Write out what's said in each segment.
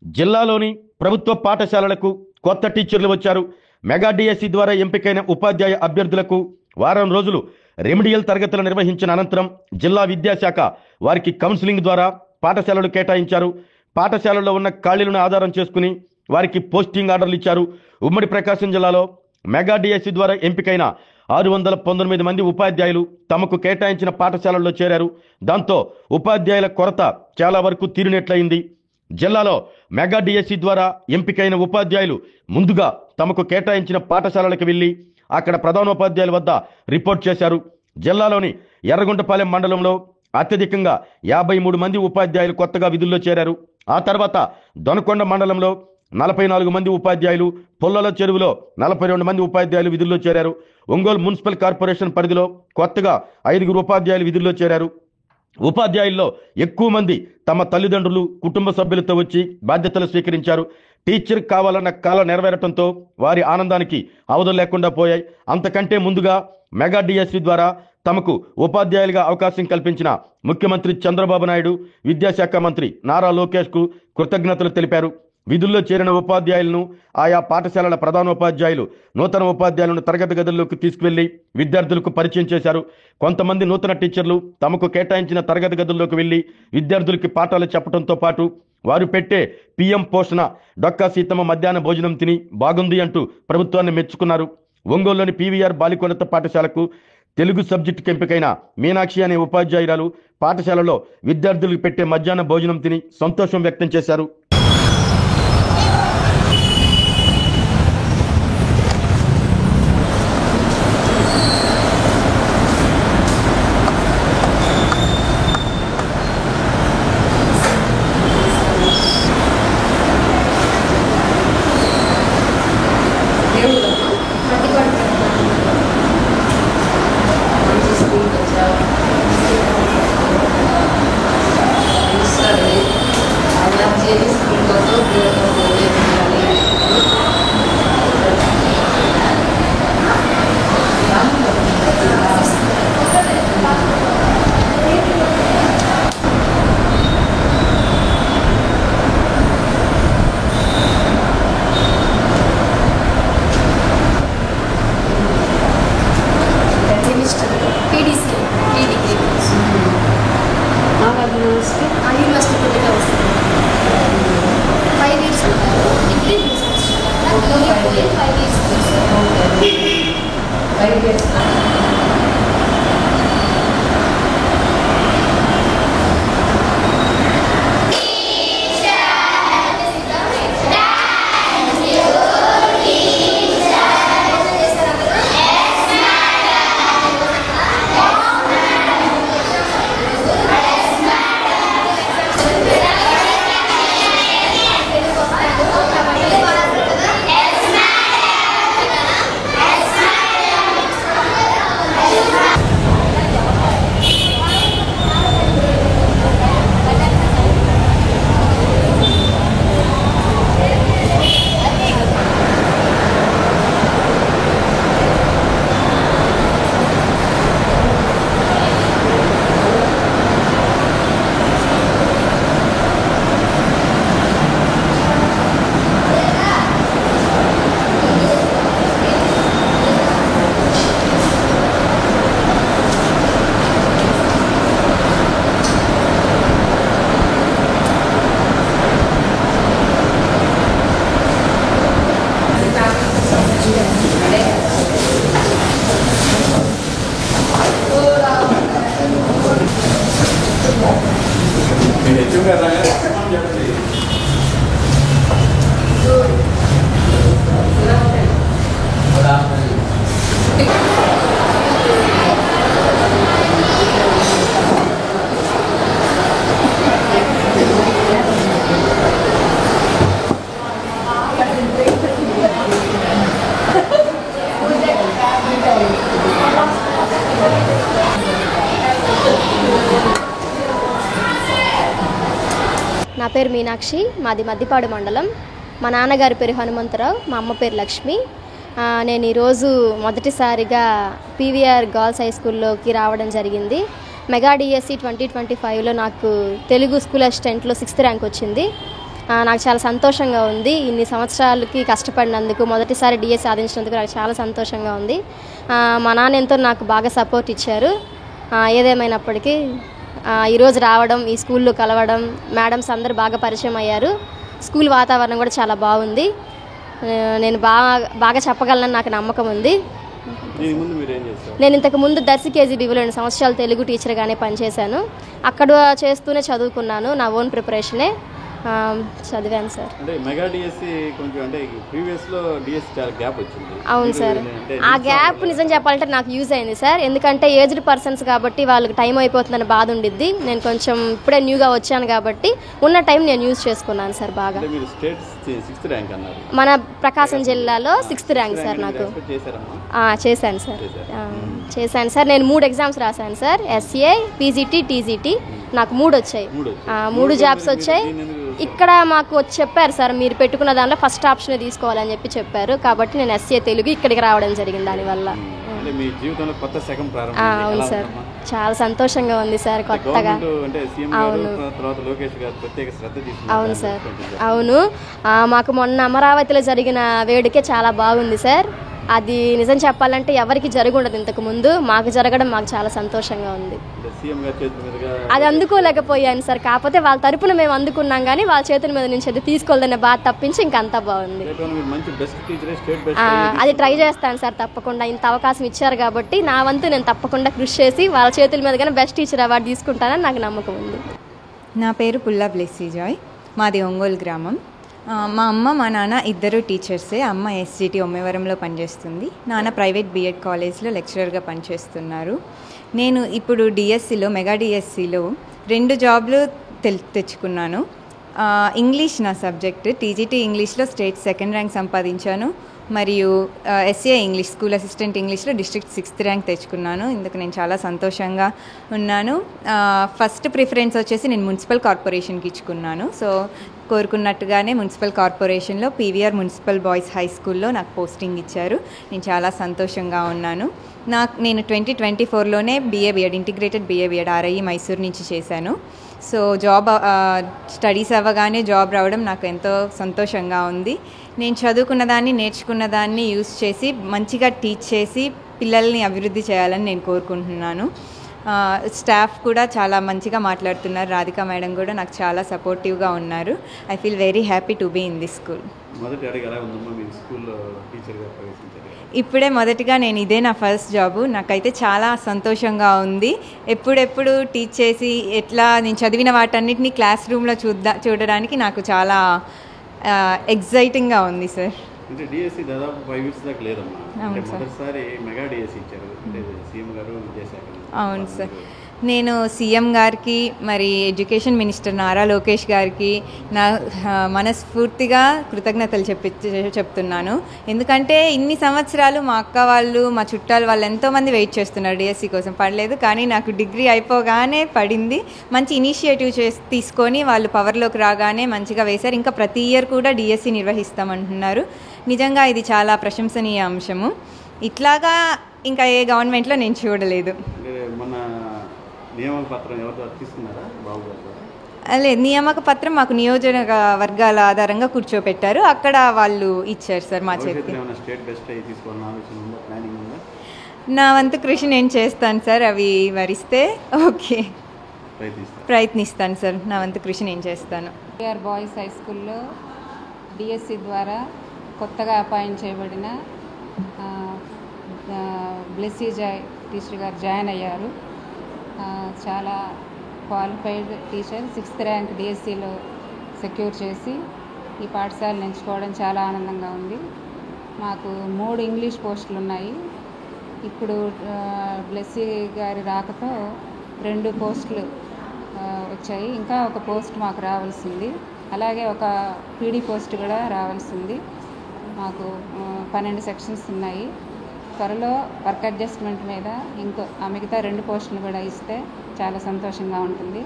జిల్లాలోని ప్రభుత్వ పాఠశాలలకు కొత్త టీచర్లు వచ్చారు. మెగా డిఎస్సి ద్వారా ఎంపికైన ఉపాధ్యాయ అభ్యర్థులకు వారం రోజులు రెమిడియల్ తరగతులు నిర్వహించిన అనంతరం జిల్లా విద్యాశాఖ వారికి కౌన్సిలింగ్ ద్వారా పాఠశాలలు కేటాయించారు. పాఠశాలల్లో ఉన్న ఖాళీలను ఆధారం చేసుకుని వారికి పోస్టింగ్ ఆర్డర్లు ఇచ్చారు. ఉమ్మడి ప్రకాశం జిల్లాలో మెగా డిఎస్సి ద్వారా ఎంపికైన 619 మంది ఉపాధ్యాయులు తమకు కేటాయించిన పాఠశాలల్లో చేరారు. దాంతో ఉపాధ్యాయుల కొరత చాలా వరకు తీరినట్లయింది. జిల్లాలో మెగా డిఎస్సి ద్వారా ఎంపికైన ఉపాధ్యాయులు ముందుగా తమకు కేటాయించిన పాఠశాలలకు వెళ్లి అక్కడ ప్రధానోపాధ్యాయుల వద్ద రిపోర్ట్ చేశారు. జిల్లాలోని ఎర్రగుంటపాలెం మండలంలో అత్యధికంగా 53 మంది ఉపాధ్యాయులు కొత్తగా విధుల్లో చేరారు. ఆ తర్వాత దొనకొండ మండలంలో 44 మంది ఉపాధ్యాయులు, పుల్లల చెరువులో 42 మంది ఉపాధ్యాయులు విధుల్లో చేరారు. ఒంగోలు మున్సిపల్ కార్పొరేషన్ పరిధిలో కొత్తగా 5 ఉపాధ్యాయులు విధుల్లో చేరారు. ఉపాధ్యాయుల్లో ఎక్కువ మంది తమ తల్లిదండ్రులు, కుటుంబ సభ్యులతో వచ్చి బాధ్యతలు స్వీకరించారు. టీచర్ కావాలన్న కల నెరవేరటంతో వారి ఆనందానికి అవధులు లేకుండా పోయాయి. అంతకంటే ముందుగా మెగా డిఎస్సి ద్వారా తమకు ఉపాధ్యాయులుగా అవకాశం కల్పించిన ముఖ్యమంత్రి చంద్రబాబు నాయుడు, విద్యాశాఖ మంత్రి నారా లోకేష్కు కృతజ్ఞతలు తెలిపారు. విధుల్లో చేరిన ఉపాధ్యాయులను ఆయా పాఠశాలల ప్రధానోపాధ్యాయులు నూతన ఉపాధ్యాయులను తరగతి గదుల్లోకి తీసుకువెళ్లి విద్యార్థులకు పరిచయం చేశారు. కొంతమంది నూతన టీచర్లు తమకు కేటాయించిన తరగతి గదుల్లోకి వెళ్లి విద్యార్థులకి పాఠాలు చెప్పడంతో పాటు వారు పెట్టే పిఎం పోషణ, డొక్కా సీతమ్మ మధ్యాహ్న భోజనం తిని బాగుంది అంటూ ప్రభుత్వాన్ని మెచ్చుకున్నారు. ఒంగోలులోని పీవీఆర్ బాలికోన్నత పాఠశాలకు తెలుగు సబ్జెక్టుకి ఎంపికైన మీనాక్షి అనే ఉపాధ్యాయురాలు పాఠశాలలో విద్యార్థులకు పెట్టే మధ్యాహ్న భోజనం తిని సంతోషం వ్యక్తం చేశారు. నా పేరు మీనాక్షి, మాది మద్దిపాడు మండలం. మా నాన్నగారి పేరు హనుమంతరావు, మా అమ్మ పేరు లక్ష్మి. నేను ఈరోజు మొదటిసారిగా పీవీఆర్ గర్ల్స్ హై స్కూల్లోకి రావడం జరిగింది. మెగా డిఎస్సి 2025లో నాకు తెలుగు స్కూల్ అసిస్టెంట్లో 6th ర్యాంక్ వచ్చింది. నాకు చాలా సంతోషంగా ఉంది. ఇన్ని సంవత్సరాలకి కష్టపడినందుకు, మొదటిసారి డిఎస్ సాధించినందుకు నాకు చాలా సంతోషంగా ఉంది. మా నాన్న ఎంతో నాకు బాగా సపోర్ట్ ఇచ్చారు. ఏదేమైనప్పటికీ ఈరోజు రావడం, ఈ స్కూల్లో కలవడం, మేడమ్స్ అందరూ బాగా పరిచయం అయ్యారు. స్కూల్ వాతావరణం కూడా చాలా బాగుంది. నేను బాగా చెప్పగలనని నాకు నమ్మకం ఉంది. నేను ఇంతకు ముందు దర్శి కేజీబీలో 2 సంవత్సరాలు తెలుగు టీచర్గానే పనిచేశాను. అక్కడ చేస్తూనే చదువుకున్నాను. నా ఓన్ ప్రిపరేషనే చదివాను సార్. అంటే మెగా డిఎస్సి కొంచెం అంటే ప్రీవియస్లో డిఎస్సి చాలా గ్యాప్ వచ్చింది. అవును సార్, ఆ గ్యాప్ నిజం చెప్పాలంటే నాకు యూజ్ అయింది సార్. ఎందుకంటే ఏజ్డ్ పర్సన్స్ కాబట్టి వాళ్ళకి టైం అయిపోతుందని బాధ ఉండిద్ది. నేను కొంచెం ఇప్పుడే న్యూగా వచ్చాను కాబట్టి ఉన్న టైం నేను యూజ్ చేసుకున్నాను సార్ బాగా. మన ప్రకాశం జిల్లాలో 6th ర్యాంక్ సార్. నాకు చేశాను సార్. నేను 3 ఎగ్జామ్స్ రాశాను సార్. SA, PGT, TGT. నాకు 3 వచ్చాయి. 3 జాబ్స్ వచ్చాయి. ఇక్కడ మాకు చెప్పారు సార్, మీరు పెట్టుకున్న దానిలో ఫస్ట్ ఆప్షన్ తీసుకోవాలని చెప్పారు. కాబట్టి నేను ఎస్ఏ తెలుగు ఇక్కడికి రావడం జరిగింది. దానివల్ల అవును సార్, చాలా సంతోషంగా ఉంది సార్. కొత్తగా అవును సార్, అవును. మాకు మొన్న అమరావతిలో జరిగిన వేడుకే చాలా బాగుంది సార్. అది నిజం చెప్పాలంటే ఎవరికి జరగundదు ఇంతకు ముందు. మాకు జరగడం మాకు చాలా సంతోషంగా ఉంది. అది అందుకోలేకపోయాను సార్. కాకపోతే వాళ్ళ తరపున మేము అందుకున్నాం, కానీ వాళ్ళ చేతుల మీద నుంచి అది తీసుకోలేదనే బాధ తప్పించి ఇంకంతా బాగుంది. అది ట్రై చేస్తాను సార్ తప్పకుండా. ఇంత అవకాశం ఇచ్చారు కాబట్టి నా వంతు నేను తప్పకుండా కృషి చేసి వాళ్ళ చేతుల మీద కానీ బెస్ట్ టీచర్ అవార్డు తీసుకుంటానని నాకు నమ్మకం ఉంది. నా పేరు పుల్లా బ్లెస్సీ జాయ్. మాది ఒంగోలు గ్రామం. మా అమ్మ మా నాన్న ఇద్దరు టీచర్సే. అమ్మ ఎస్జిటి ఒమ్మేవరంలో పనిచేస్తుంది. నాన్న ప్రైవేట్ బీఎడ్ కాలేజ్లో లెక్చరర్గా పనిచేస్తున్నారు. నేను ఇప్పుడు డిఎస్సిలో మెగా డిఎస్సిలో 2 జాబ్లు తెచ్చుకున్నాను. ఇంగ్లీష్ నా సబ్జెక్ట్. టీజీటీ ఇంగ్లీష్లో స్టేట్ 2nd ర్యాంక్ సంపాదించాను. మరియు ఎస్ఏ ఇంగ్లీష్, స్కూల్ అసిస్టెంట్ ఇంగ్లీష్లో డిస్ట్రిక్ట్ 6th ర్యాంక్ తెచ్చుకున్నాను. ఇందుకు నేను చాలా సంతోషంగా ఉన్నాను. ఫస్ట్ ప్రిఫరెన్స్ వచ్చేసి నేను మున్సిపల్ కార్పొరేషన్కి ఇచ్చుకున్నాను. సో కోరుకున్నట్టుగానే మున్సిపల్ కార్పొరేషన్లో పీవీఆర్ మున్సిపల్ బాయ్స్ హై స్కూల్లో నాకు పోస్టింగ్ ఇచ్చారు. నేను చాలా సంతోషంగా ఉన్నాను. నేను 2024లోనే బీఏబీఎడ్ ఇంటిగ్రేటెడ్ బీఏబీఎడ్ ఆర్ఐఈ మైసూర్ నుంచి చేశాను. సో స్టడీస్ అవ్వగానే జాబ్ రావడం నాకు ఎంతో సంతోషంగా ఉంది. నేను చదువుకున్న దాన్ని, నేర్చుకున్న దాన్ని యూస్ చేసి మంచిగా టీచ్ చేసి పిల్లల్ని అభివృద్ధి చేయాలని నేను కోరుకుంటున్నాను. స్టాఫ్ కూడా చాలా మంచిగా మాట్లాడుతున్నారు. రాధిక మేడం కూడా నాకు చాలా సపోర్టివ్గా ఉన్నారు. I feel very happy to be in this school. ఇప్పుడే మొదటిగా నేను ఇదే నా ఫస్ట్ జాబు. నాకైతే చాలా సంతోషంగా ఉంది. ఎప్పుడెప్పుడు టీచ్ చేసి ఎట్లా నేను చదివిన వాటన్నిటిని క్లాస్ రూమ్లో చూడడానికి నాకు చాలా ఎగ్జైటింగ్గా ఉంది సార్. అంటే డిఎస్సి దాదాపు 5 years దాకా లేదమ్మా. అంటే మొదటిసారి మెగా డిఎస్సి ఇచ్చారు. అంటే సీఎం గారు చేశారు. అవును సార్. నేను సీఎం గారికి, మరి ఎడ్యుకేషన్ మినిస్టర్ నారా లోకేష్ గారికి నా మనస్ఫూర్తిగా కృతజ్ఞతలు చెప్తున్నాను. ఎందుకంటే ఇన్ని సంవత్సరాలు మా అక్క వాళ్ళు, మా చుట్టాలు వాళ్ళు ఎంతోమంది వెయిట్ చేస్తున్నారు డిఎస్సి కోసం. పడలేదు, కానీ నాకు డిగ్రీ అయిపోగానే పడింది. మంచి ఇనిషియేటివ్ తీసుకొని వాళ్ళు పవర్లోకి రాగానే మంచిగా వేశారు. ఇంకా ప్రతి ఇయర్ కూడా డిఎస్సి నిర్వహిస్తామంటున్నారు. నిజంగా ఇది చాలా ప్రశంసనీయ అంశము. ఇట్లాగా ఇంకా ఏ గవర్నమెంట్లో నేను చూడలేదు. లేదు, నియామక పత్రం మాకు నియోజకవర్గాల ఆధారంగా కూర్చోపెట్టారు. అక్కడ వాళ్ళు ఇచ్చారు సార్ మా చేతికి. నా వంతు కృషి నేను చేస్తాను సార్. అవి వరిస్తే ఓకే, ప్రయత్నిస్తాను సార్. నా వంతు కృషి నేను చేస్తాను. పీవీఆర్ బాయ్స్ హై స్కూల్లో డిఎస్సి ద్వారా కొత్తగా అపాయింట్ చేయబడిన బ్లెస్సీ జాయ్ టీచర్ గారు జాయిన్ అయ్యారు. చాలా క్వాలిఫైడ్ టీచర్. 6th ర్యాంక్ డిఎస్సిలో సెక్యూర్ చేసి ఈ పాఠశాలను ఎంచుకోవడం చాలా ఆనందంగా ఉంది. మాకు 3 ఇంగ్లీష్ పోస్టులు ఉన్నాయి. ఇప్పుడు బ్లెస్సీ గారి రాకతో 2 పోస్టులు వచ్చాయి. ఇంకా ఒక పోస్ట్ మాకు రావాల్సింది. అలాగే ఒక పీడీ పోస్ట్ కూడా రావాల్సింది. మాకు 12 సెక్షన్స్ ఉన్నాయి. త్వరలో వర్క్ అడ్జస్ట్మెంట్ మీద మిగతా 2 పోస్టులు కూడా ఇస్తే చాలా సంతోషంగా ఉంటుంది.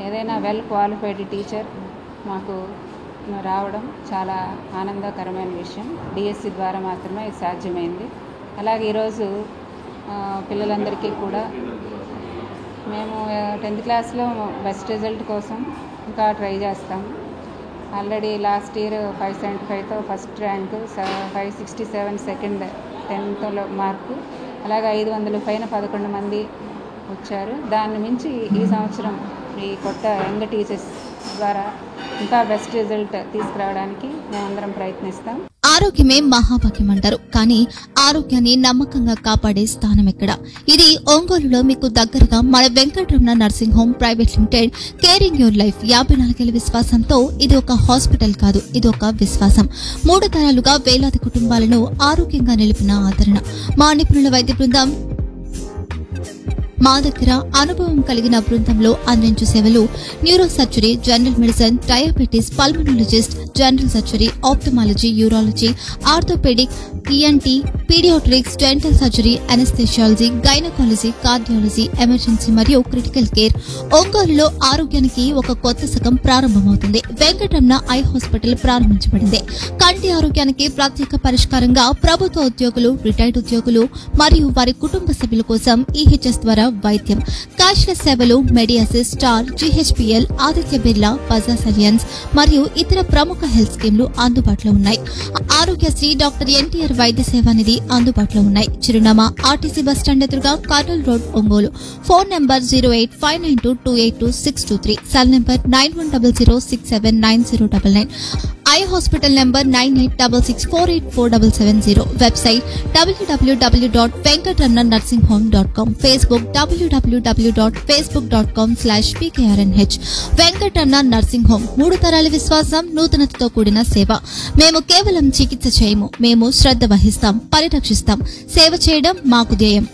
ఏదైనా వెల్ క్వాలిఫైడ్ టీచర్ మాకు రావడం చాలా ఆనందకరమైన విషయం. డిఎస్సి ద్వారా మాత్రమే ఇది సాధ్యమైంది. అలాగే ఈరోజు పిల్లలందరికీ కూడా మేము 10th క్లాస్లో బెస్ట్ రిజల్ట్ కోసం ఇంకా ట్రై చేస్తాం. ఆల్రెడీ లాస్ట్ ఇయర్ 575తో first rank, 567 second, 10th mark, అలాగే 500 పైన 11 మంది వచ్చారు. దాన్ని మించి ఈ సంవత్సరం ఈ కొత్త యంగ్ టీచర్స్ ద్వారా ఇంకా బెస్ట్ రిజల్ట్ తీసుకురావడానికి మేమందరం ప్రయత్నిస్తాం. ఆరోగ్యమే మహాభాగ్యం అంటారు, కానీ ఆరోగ్యాన్ని నమ్మకంగా కాపాడే స్థానం ఎక్కడ? ఇది ఒంగోలులో మీకు దగ్గరగా మన Venkataramana nursing home private limited. Caring your life 54 విశ్వాసంతో ఇది ఒక హాస్పిటల్ కాదు, ఇది ఒక విశ్వాసం. 3 తరాలుగా వేలాది కుటుంబాలను ఆరోగ్యంగా నిలిపిన ఆదరణ. మా నిపుణుల వైద్య బృందం మా దగ్గర అనుభవం కలిగిన బృందంలో అందించే సేవలు neuro surgery, general medicine, diabetes, pulmonologist, general surgery, ophthalmology, urology, orthopaedic, ENT, paediatrics, dental surgery, anaesthesiology, gynaecology, cardiology, emergency మరియు క్రిటికల్ కేర్. ఒంగోలులో ఆరోగ్యానికి ఒక కొత్త శకం ప్రారంభమవుతుంది. వెంకటరమణ ఐ హాస్పిటల్ ప్రారంభించబడింది. కంటి ఆరోగ్యానికి ప్రత్యేక పరిష్కారంగా ప్రభుత్వ ఉద్యోగులు, రిటైర్డ్ ఉద్యోగులు మరియు వారి కుటుంబ సభ్యుల కోసం EHS ద్వారా వైద్యం, క్యాష్లెస్ సేవలు, Medi Assist, Star, GHPL, Aditya Birla, Bajaj Allianz మరియు ఇతర ప్రముఖ హెల్త్ స్కీమ్లు అందుబాటులో ఉన్నాయి. ఆరోగ్యశ్రీ, డాక్టర్ NTR వైద్య సేవా నిధి అందుబాటులో ఉన్నాయి. చిరునామా RTC బస్టాండ్ ఎదురుగా, Kurnool road, Ongole. Phone number 08592282623, cell number 9100679099. Eye hospital number 9866484770. Website www.venkatramananursinghome.com. Facebook www.facebook.com/pkrnh. Venkataramana nursing home, 3 తరాల విశ్వాసం, నూతనతతో కూడిన సేవ. మేము కేవలం చికిత్స చేయము, మేము శ్రద్ధ వహిస్తాం, పరిరక్షిస్తాం. సేవ చేయడం మాకు ధ్యేయం.